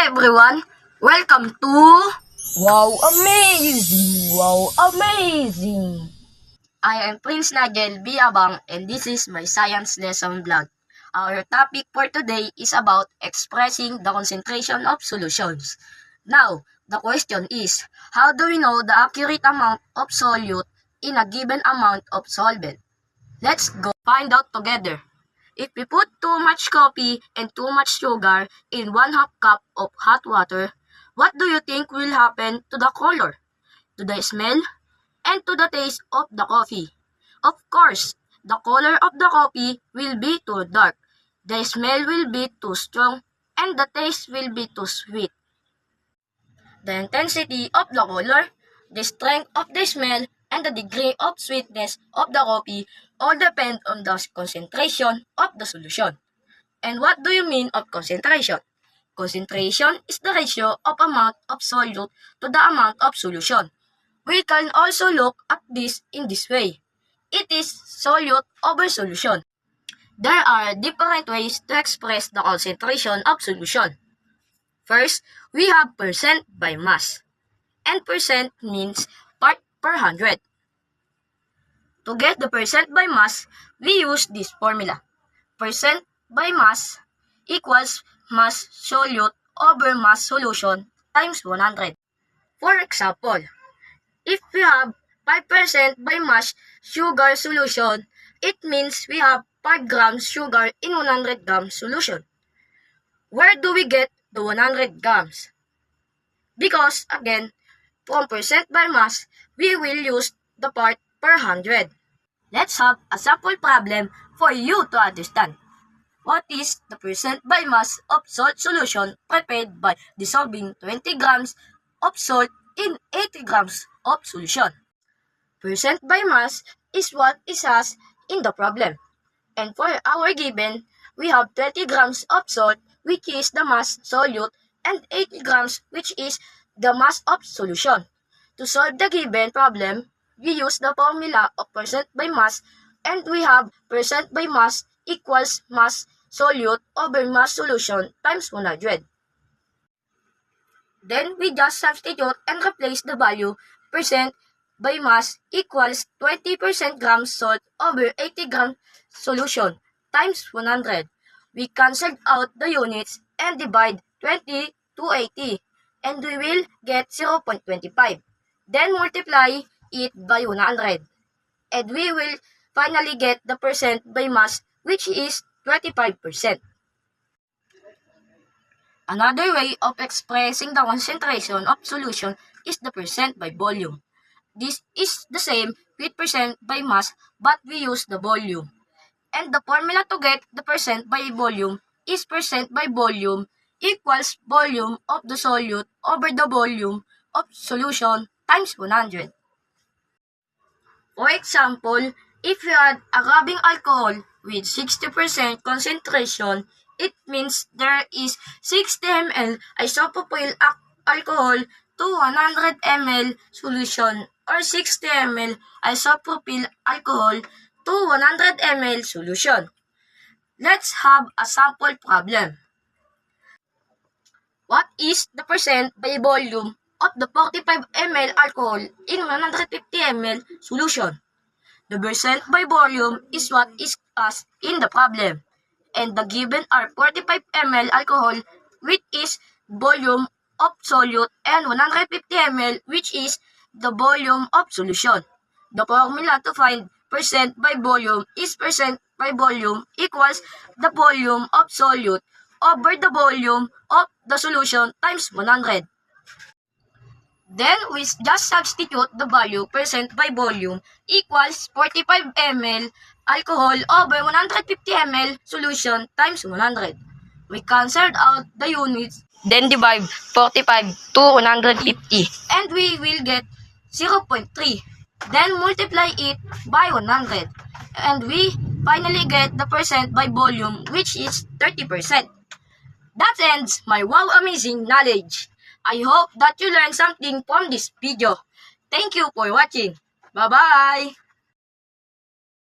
everyone, welcome to Wow, amazing! Wow, amazing! I am Prince Nigel B. Abang and this is my science lesson vlog. Our topic for today is about expressing the concentration of solutions. Now, the question is, how do we know the accurate amount of solute in a given amount of solvent? Let's go find out together. If we put too much coffee and too much sugar in 1/2 cup of hot water, what do you think will happen to the color, to the smell, and to the taste of the coffee? Of course, the color of the coffee will be too dark, the smell will be too strong, and the taste will be too sweet. The intensity of the color, the strength of the smell, and the degree of sweetness of the coffee all depend on the concentration of the solution. And what do you mean of concentration? Concentration is the ratio of amount of solute to the amount of solution. We can also look at this in this way. It is solute over solution. There are different ways to express the concentration of solution. First, we have percent by mass. And percent means part per 100. To get the percent by mass, we use this formula. Percent by mass equals mass solute over mass solution times 100. For example, if we have 5% by mass sugar solution, it means we have 5 grams sugar in 100 grams solution. Where do we get the 100 grams? Because, again, from percent by mass, we will use the part per 100. Let's have a sample problem for you to understand. What is the percent by mass of salt solution prepared by dissolving 20 grams of salt in 80 grams of solution? Percent by mass is what is asked in the problem. And for our given, we have 20 grams of salt, which is the mass solute, and 80 grams, which is the mass of solution. To solve the given problem, we use the formula of percent by mass, and we have percent by mass equals mass solute over mass solution times 100. Then we just substitute and replace the value percent by mass equals 20% grams salt over 80 grams solution times 100. We cancel out the units and divide 20 to 80 and we will get 0.25. Then multiply it by 100 and we will finally get the percent by mass, which is 25%. Another way of expressing the concentration of solution is the percent by volume. This is the same with percent by mass, but we use the volume. And the formula to get the percent by volume is percent by volume equals volume of the solute over the volume of solution times 100. For example, if you add a rubbing alcohol with 60% concentration, it means there is 60 ml isopropyl alcohol to 100 ml solution or 60 ml isopropyl alcohol to 100 ml solution. Let's have a sample problem. What is the percent by volume of the 45 ml alcohol in 150 ml solution? The percent by volume is what is asked in the problem. And the given are 45 ml alcohol, which is volume of solute, and 150 ml, which is the volume of solution. The formula to find percent by volume is percent by volume equals the volume of solute over the volume of the solution times 100. Then we just substitute the value percent by volume equals 45 ml alcohol over 150 ml solution times 100. We canceled out the units, then divide 45 to 150 and we will get 0.3. Then multiply it by 100 and we finally get the percent by volume, which is 30%. That ends my wow amazing knowledge. I hope that you learned something from this video. Thank you for watching. Bye-bye!